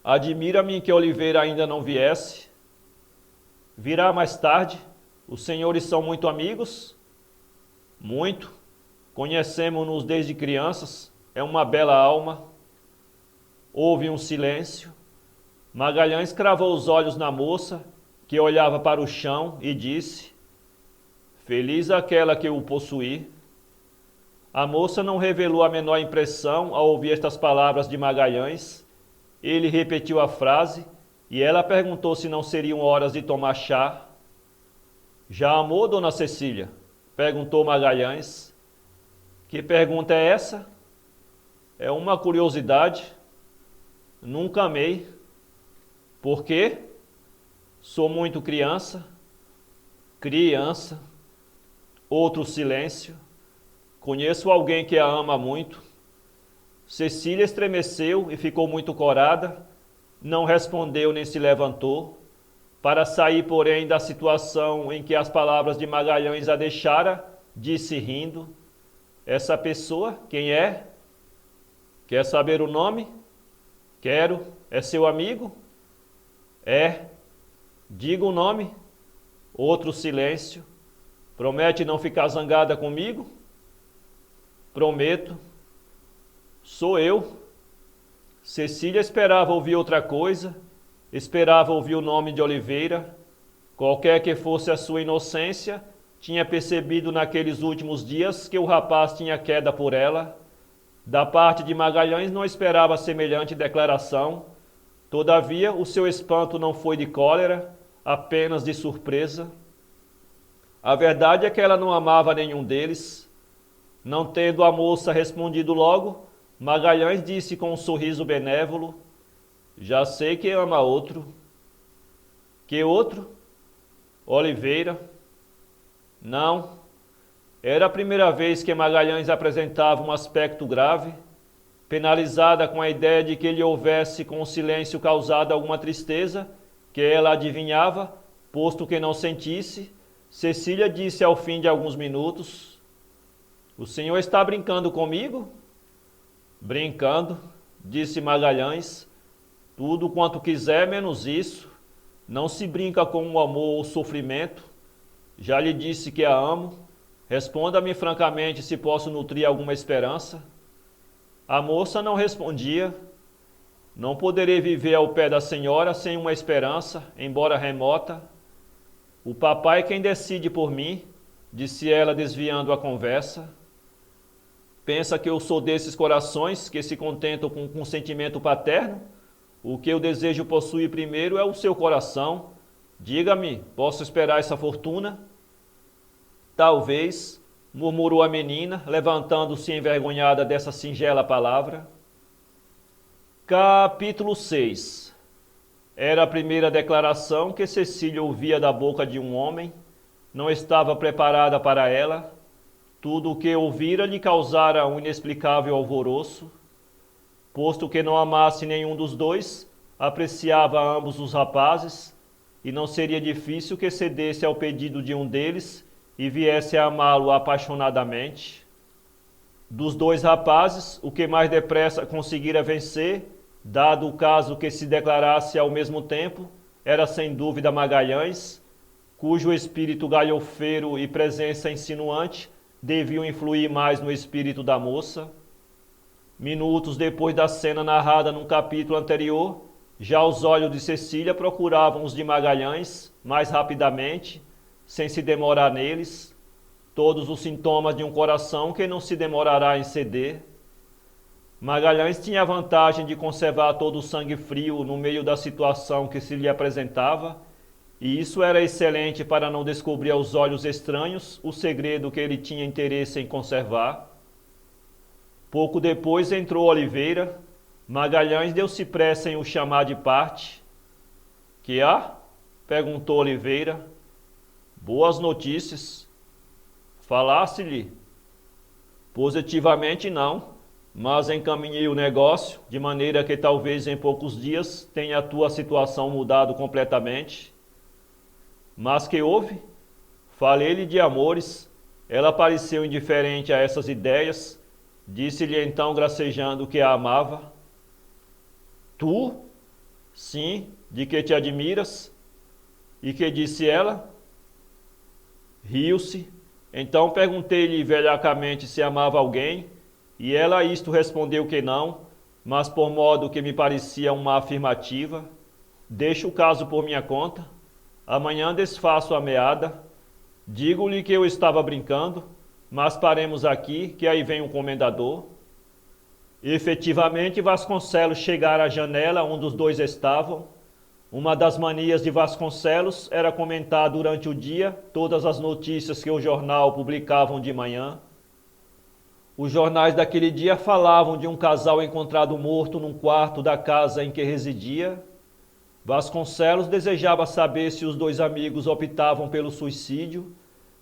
Admira-me que Oliveira ainda não viesse. Virá mais tarde. Os senhores são muito amigos? Muito. Conhecemos-nos desde crianças. É uma bela alma. Houve um silêncio. Magalhães cravou os olhos na moça, que olhava para o chão, e disse: feliz aquela que o possuir. A moça não revelou a menor impressão ao ouvir estas palavras de Magalhães. Ele repetiu a frase e ela perguntou se não seriam horas de tomar chá. Já amou, dona Cecília? Perguntou Magalhães. Que pergunta é essa? É uma curiosidade. Nunca amei. Por quê? Sou muito criança. Criança. Outro silêncio. Conheço alguém que a ama muito. Cecília estremeceu e ficou muito corada. Não respondeu nem se levantou. Para sair, porém, da situação em que as palavras de Magalhães a deixara, disse rindo: essa pessoa, quem é? Quer saber o nome? Quero. É seu amigo? É. Diga o nome. Outro silêncio. Promete não ficar zangada comigo? Prometo. Sou eu. Cecília esperava ouvir outra coisa, esperava ouvir o nome de Oliveira. Qualquer que fosse a sua inocência, tinha percebido naqueles últimos dias que o rapaz tinha queda por ela. Da parte de Magalhães não esperava semelhante declaração. Todavia, o seu espanto não foi de cólera, apenas de surpresa. A verdade é que ela não amava nenhum deles. Não tendo a moça respondido logo, Magalhães disse com um sorriso benévolo: já sei que ama outro. Que outro? Oliveira. Não. Era a primeira vez que Magalhães apresentava um aspecto grave. Penalizada com a ideia de que lhe houvesse com o silêncio causado alguma tristeza, que ela adivinhava, posto que não sentisse, Cecília disse ao fim de alguns minutos: o senhor está brincando comigo? Brincando, disse Magalhães. Tudo quanto quiser, menos isso. Não se brinca com o amor ou sofrimento. Já lhe disse que a amo. Responda-me francamente se posso nutrir alguma esperança. A moça não respondia. Não poderei viver ao pé da senhora sem uma esperança, embora remota. O papai é quem decide por mim, disse ela, desviando a conversa. Pensa que eu sou desses corações que se contentam com o consentimento paterno? O que eu desejo possuir primeiro é o seu coração. Diga-me, posso esperar essa fortuna? Talvez, murmurou a menina, levantando-se envergonhada dessa singela palavra. Capítulo 6. Era a primeira declaração que Cecília ouvia da boca de um homem. Não estava preparada para ela. Tudo o que ouvira lhe causara um inexplicável alvoroço. Posto que não amasse nenhum dos dois, apreciava ambos os rapazes, e não seria difícil que cedesse ao pedido de um deles e viesse a amá-lo apaixonadamente. dos dois rapazes, o que mais depressa conseguira vencer, dado o caso que se declarasse ao mesmo tempo, era sem dúvida Magalhães, cujo espírito galhofeiro e presença insinuante deviam influir mais no espírito da moça. Minutos depois da cena narrada num capítulo anterior, já os olhos de Cecília procuravam os de Magalhães mais rapidamente, sem se demorar neles, todos os sintomas de um coração que não se demorará em ceder. Magalhães tinha a vantagem de conservar todo o sangue frio no meio da situação que se lhe apresentava, e isso era excelente para não descobrir aos olhos estranhos o segredo que ele tinha interesse em conservar. Pouco depois entrou Oliveira. Magalhães deu-se pressa em o chamar de parte. Que há? Perguntou Oliveira. Boas notícias. Falasse-lhe? Positivamente não, mas encaminhei o negócio, de maneira que talvez em poucos dias tenha a tua situação mudado completamente. Mas que houve? Falei-lhe de amores. Ela pareceu indiferente a essas ideias. Disse-lhe então, gracejando, que a amava. Tu? Sim, de que te admiras? E que disse ela? Riu-se. Então perguntei-lhe velhacamente se amava alguém, e ela a isto respondeu que não, mas por modo que me parecia uma afirmativa. Deixo o caso por minha conta. Amanhã desfaço a meada. Digo-lhe que eu estava brincando, mas paremos aqui, que aí vem um comendador. Efetivamente, Vasconcelos chegara à janela onde os dois estavam. Uma das manias de Vasconcelos era comentar durante o dia todas as notícias que o jornal publicavam de manhã. Os jornais daquele dia falavam de um casal encontrado morto num quarto da casa em que residia. Vasconcelos desejava saber se os dois amigos optavam pelo suicídio,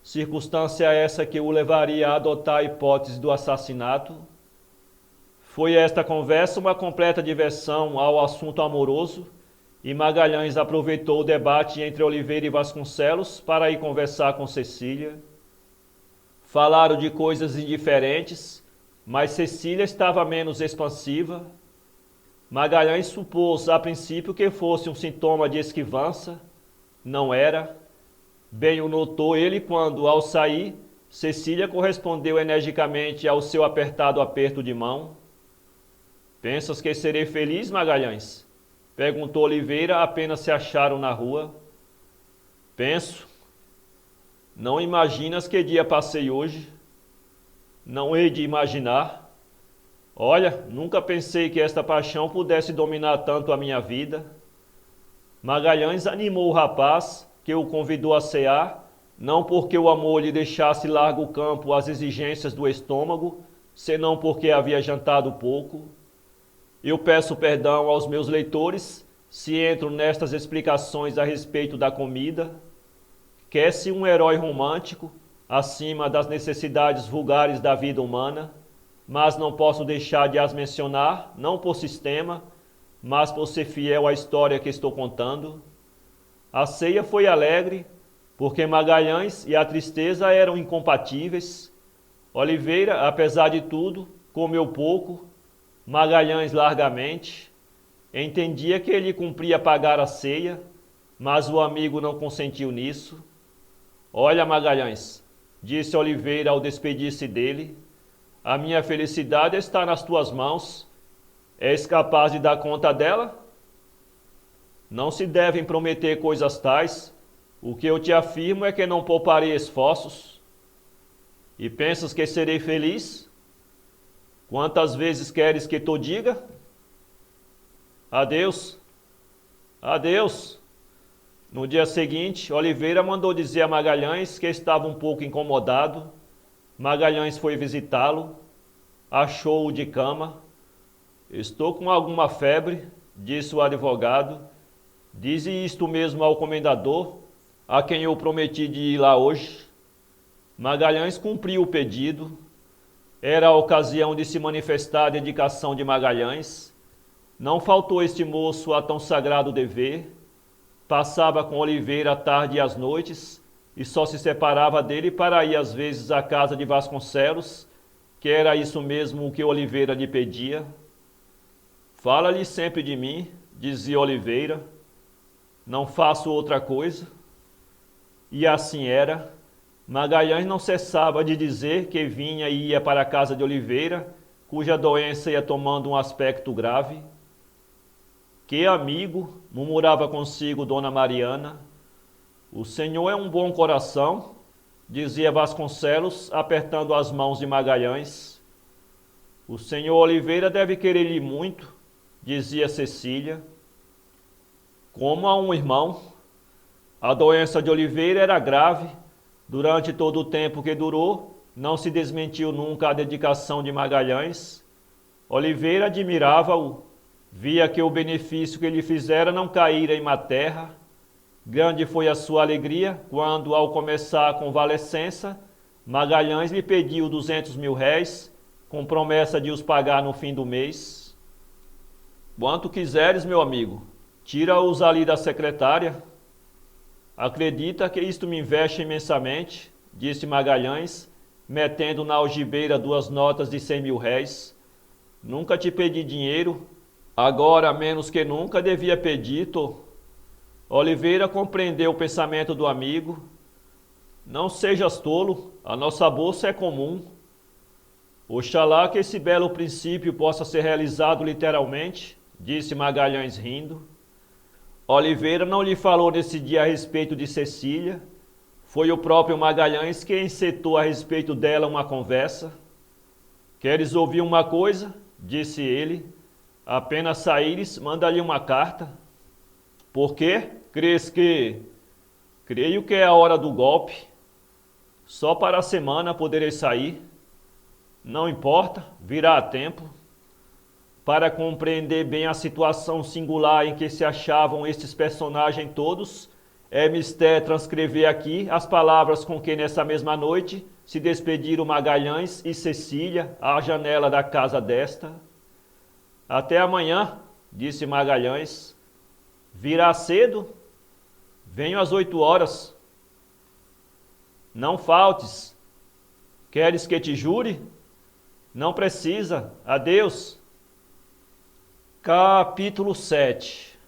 circunstância essa que o levaria a adotar a hipótese do assassinato. Foi esta conversa uma completa diversão ao assunto amoroso, e Magalhães aproveitou o debate entre Oliveira e Vasconcelos para ir conversar com Cecília. Falaram de coisas indiferentes, mas Cecília estava menos expansiva. Magalhães supôs a princípio que fosse um sintoma de esquivança. Não era. Bem o notou ele quando, ao sair, Cecília correspondeu energicamente ao seu apertado aperto de mão. Pensas que serei feliz, Magalhães? Perguntou Oliveira, apenas se acharam na rua. Penso. Não imaginas que dia passei hoje? Não hei de imaginar. Olha, nunca pensei que esta paixão pudesse dominar tanto a minha vida. Magalhães animou o rapaz, que o convidou a cear, não porque o amor lhe deixasse largo campo às exigências do estômago, senão porque havia jantado pouco. Eu peço perdão aos meus leitores se entro nestas explicações a respeito da comida. Quer-se um herói romântico, acima das necessidades vulgares da vida humana, mas não posso deixar de as mencionar, não por sistema, mas por ser fiel à história que estou contando. A ceia foi alegre, porque Magalhães e a tristeza eram incompatíveis. Oliveira, apesar de tudo, comeu pouco, Magalhães largamente. Entendia que ele cumpria pagar a ceia, mas o amigo não consentiu nisso. Olha, Magalhães, disse Oliveira ao despedir-se dele, a minha felicidade está nas tuas mãos. És capaz de dar conta dela? Não se devem prometer coisas tais. O que eu te afirmo é que não pouparei esforços. E pensas que serei feliz? Quantas vezes queres que te diga? Adeus. Adeus. No dia seguinte, Oliveira mandou dizer a Magalhães que estava um pouco incomodado. Magalhães foi visitá-lo. Achou-o de cama. Estou com alguma febre, disse o advogado. Dize isto mesmo ao comendador, a quem eu prometi de ir lá hoje. Magalhães cumpriu o pedido. Era a ocasião de se manifestar a dedicação de Magalhães. Não faltou este moço a tão sagrado dever. Passava com Oliveira a tarde e as noites, e só se separava dele para ir às vezes à casa de Vasconcelos, que era isso mesmo o que Oliveira lhe pedia. Fala-lhe sempre de mim, dizia Oliveira, não faço outra coisa. E assim era. Magalhães não cessava de dizer que vinha e ia para a casa de Oliveira, cuja doença ia tomando um aspecto grave. Que amigo, murmurava consigo Dona Mariana. O senhor é um bom coração, dizia Vasconcelos, apertando as mãos de Magalhães. O senhor Oliveira deve querer-lhe muito, dizia Cecília. Como a um irmão. A doença de Oliveira era grave. Durante todo o tempo que durou, não se desmentiu nunca a dedicação de Magalhães. Oliveira admirava-o, via que o benefício que lhe fizera não caíra em má terra. Grande foi a sua alegria quando, ao começar a convalescença, Magalhães lhe pediu 200 mil réis, com promessa de os pagar no fim do mês. Quanto quiseres, meu amigo, tira-os ali da secretária. Acredita que isto me investe imensamente, disse Magalhães, metendo na algibeira 2 notas de 100 mil réis. Nunca te pedi dinheiro, agora menos que nunca devia pedir-te. Oliveira compreendeu o pensamento do amigo. Não sejas tolo, a nossa bolsa é comum. Oxalá que esse belo princípio possa ser realizado literalmente, disse Magalhães rindo. Oliveira não lhe falou nesse dia a respeito de Cecília. Foi o próprio Magalhães que encetou a respeito dela uma conversa. Queres ouvir uma coisa? Disse ele. Apenas saíres, manda-lhe uma carta. Por quê? Crês que... Creio que é a hora do golpe. Só para a semana poderei sair. Não importa, virá a tempo. Para compreender bem a situação singular em que se achavam estes personagens todos, é mister transcrever aqui as palavras com que nessa mesma noite se despediram Magalhães e Cecília à janela da casa desta. Até amanhã, disse Magalhães. Virá cedo? Venho às 8 horas. Não faltes. Queres que te jure? Não precisa. Adeus. Capítulo 7.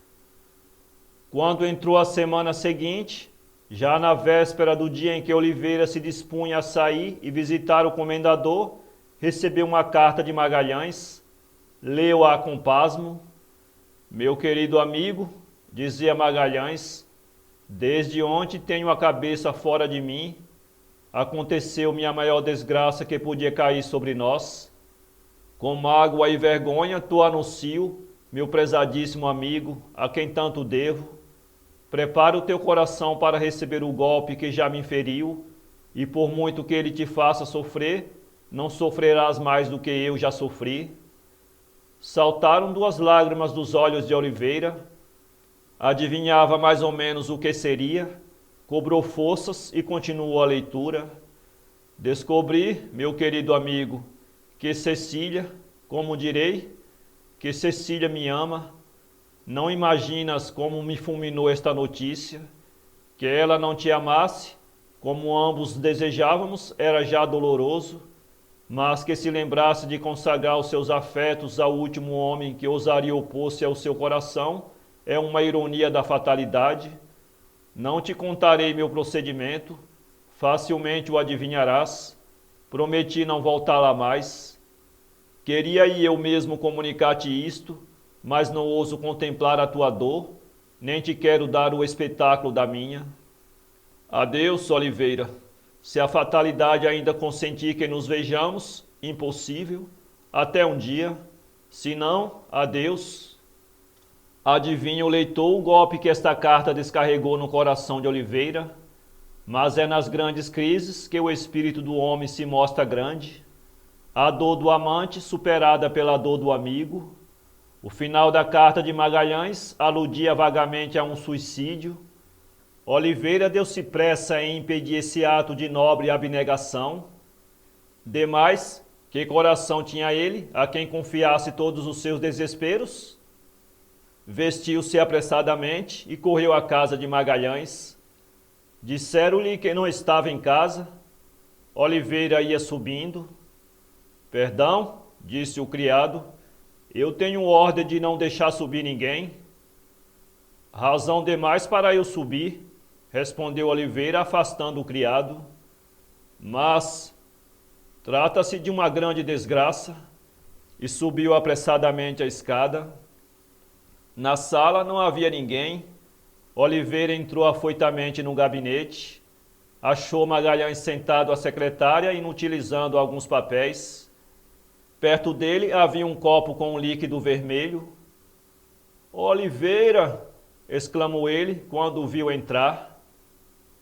Quando entrou a semana seguinte, já na véspera do dia em que Oliveira se dispunha a sair e visitar o comendador, recebeu uma carta de Magalhães. Leu-a com pasmo. Meu querido amigo, dizia Magalhães, desde ontem tenho a cabeça fora de mim. Aconteceu-me a maior desgraça que podia cair sobre nós. Com mágoa e vergonha te anuncio, meu prezadíssimo amigo, a quem tanto devo. Prepara o teu coração para receber o golpe que já me feriu, e por muito que ele te faça sofrer, não sofrerás mais do que eu já sofri. Saltaram 2 lágrimas dos olhos de Oliveira. Adivinhava mais ou menos o que seria, cobrou forças e continuou a leitura. Descobri, meu querido amigo, que Cecília, como direi, que Cecília me ama. Não imaginas como me fulminou esta notícia. Que ela não te amasse, como ambos desejávamos, era já doloroso, mas que se lembrasse de consagrar os seus afetos ao último homem que ousaria opor-se ao seu coração, é uma ironia da fatalidade. Não te contarei meu procedimento, facilmente o adivinharás. Prometi não voltar lá mais. Queria eu mesmo comunicar-te isto, mas não ouso contemplar a tua dor, nem te quero dar o espetáculo da minha. Adeus, Oliveira. Se a fatalidade ainda consentir que nos vejamos, impossível, até um dia. Se não, adeus. Adivinha o leitor o golpe que esta carta descarregou no coração de Oliveira? Mas é nas grandes crises que o espírito do homem se mostra grande. A dor do amante superada pela dor do amigo. O final da carta de Magalhães aludia vagamente a um suicídio. Oliveira deu-se pressa em impedir esse ato de nobre abnegação. Demais, que coração tinha ele, a quem confiasse todos os seus desesperos? Vestiu-se apressadamente e correu à casa de Magalhães. Disseram-lhe que não estava em casa. Oliveira ia subindo. Perdão, disse o criado, eu tenho ordem de não deixar subir ninguém. Razão demais para eu subir, respondeu Oliveira, afastando o criado. Mas trata-se de uma grande desgraça, e subiu apressadamente a escada. Na sala não havia ninguém. Oliveira entrou afoitamente no gabinete, achou Magalhães sentado à secretária, inutilizando alguns papéis. Perto dele havia um copo com um líquido vermelho. Oliveira! Exclamou ele quando o viu entrar.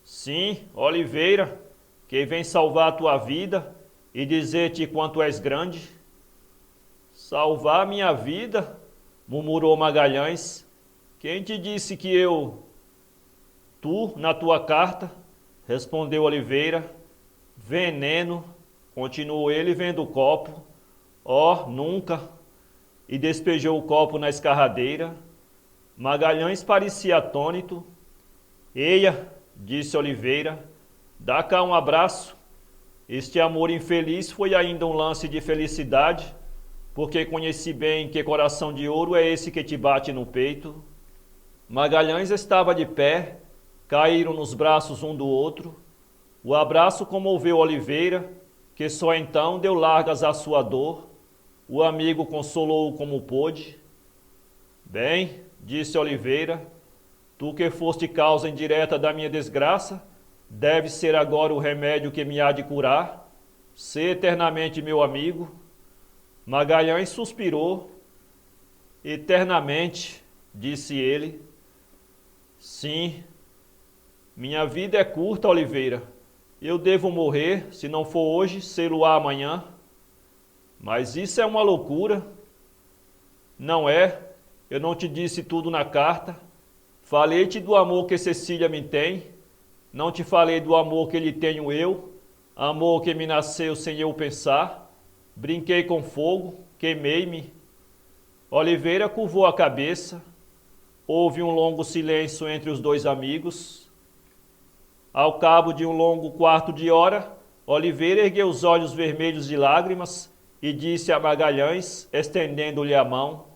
Sim, Oliveira, que vem salvar a tua vida e dizer-te quanto és grande. Salvar minha vida? Murmurou Magalhães. Quem te disse que eu... Tu, na tua carta, respondeu Oliveira. Veneno, continuou ele vendo o copo. Oh, nunca! E despejou o copo na escarradeira. Magalhães parecia atônito. Eia, disse Oliveira, dá cá um abraço. Este amor infeliz foi ainda um lance de felicidade, porque conheci bem que coração de ouro é esse que te bate no peito. Magalhães estava de pé, caíram nos braços um do outro. O abraço comoveu Oliveira, que só então deu largas à sua dor. O amigo consolou-o como pôde. Bem, disse Oliveira, tu que foste causa indireta da minha desgraça, deve ser agora o remédio que me há de curar. Sê eternamente meu amigo. Magalhães suspirou. Eternamente, disse ele. Sim, minha vida é curta, Oliveira. Eu devo morrer, se não for hoje, sei-lo-á amanhã. Mas isso é uma loucura. Não é? Eu não te disse tudo na carta. Falei-te do amor que Cecília me tem. Não te falei do amor que lhe tenho eu. Amor que me nasceu sem eu pensar. Brinquei com fogo, queimei-me. Oliveira curvou a cabeça. Houve um longo silêncio entre os dois amigos. Ao cabo de um longo quarto de hora, Oliveira ergueu os olhos vermelhos de lágrimas e disse a Magalhães, estendendo-lhe a mão: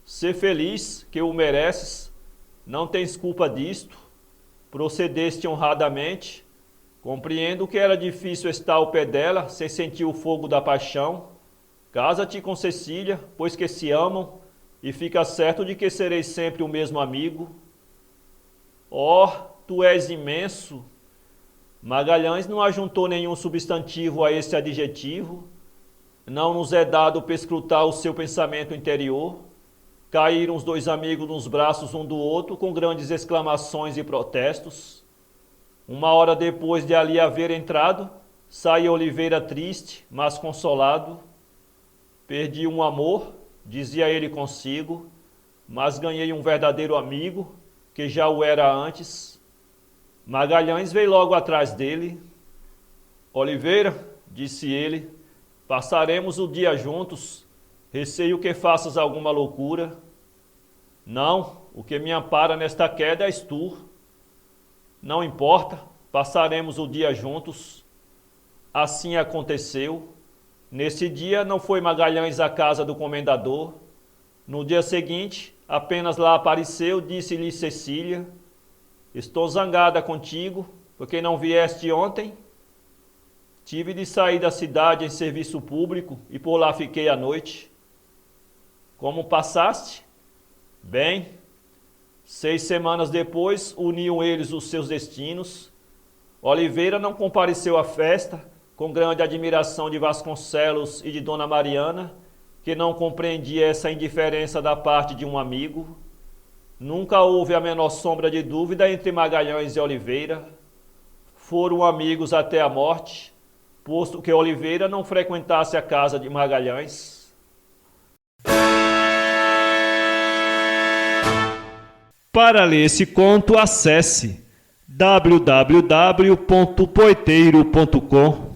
Sê feliz, que o mereces, não tens culpa disto, procedeste honradamente, compreendo que era difícil estar ao pé dela sem sentir o fogo da paixão. Casa-te com Cecília, pois que se amam, e fica certo de que sereis sempre o mesmo amigo. Oh, tu és imenso! Magalhães não ajuntou nenhum substantivo a esse adjetivo. Não nos é dado perscrutar o seu pensamento interior. Caíram os dois amigos nos braços um do outro com grandes exclamações e protestos. Uma hora depois de ali haver entrado, saía Oliveira triste, mas consolado. Perdi um amor, dizia ele consigo, mas ganhei um verdadeiro amigo, que já o era antes. Magalhães veio logo atrás dele. Oliveira, disse ele, passaremos o dia juntos. Receio que faças alguma loucura. Não, o que me ampara nesta queda és tu. Não importa, passaremos o dia juntos. Assim aconteceu. Nesse dia não foi Magalhães à casa do comendador. No dia seguinte, apenas lá apareceu, disse-lhe Cecília: Estou zangada contigo, porque não vieste ontem. Tive de sair da cidade em serviço público e por lá fiquei à noite. Como passaste? Bem, 6 semanas depois uniam eles os seus destinos. Oliveira não compareceu à festa, com grande admiração de Vasconcelos e de Dona Mariana, que não compreendia essa indiferença da parte de um amigo. Nunca houve a menor sombra de dúvida entre Magalhães e Oliveira. Foram amigos até a morte, posto que Oliveira não frequentasse a casa de Magalhães. Para ler esse conto, acesse www.poeteiro.com.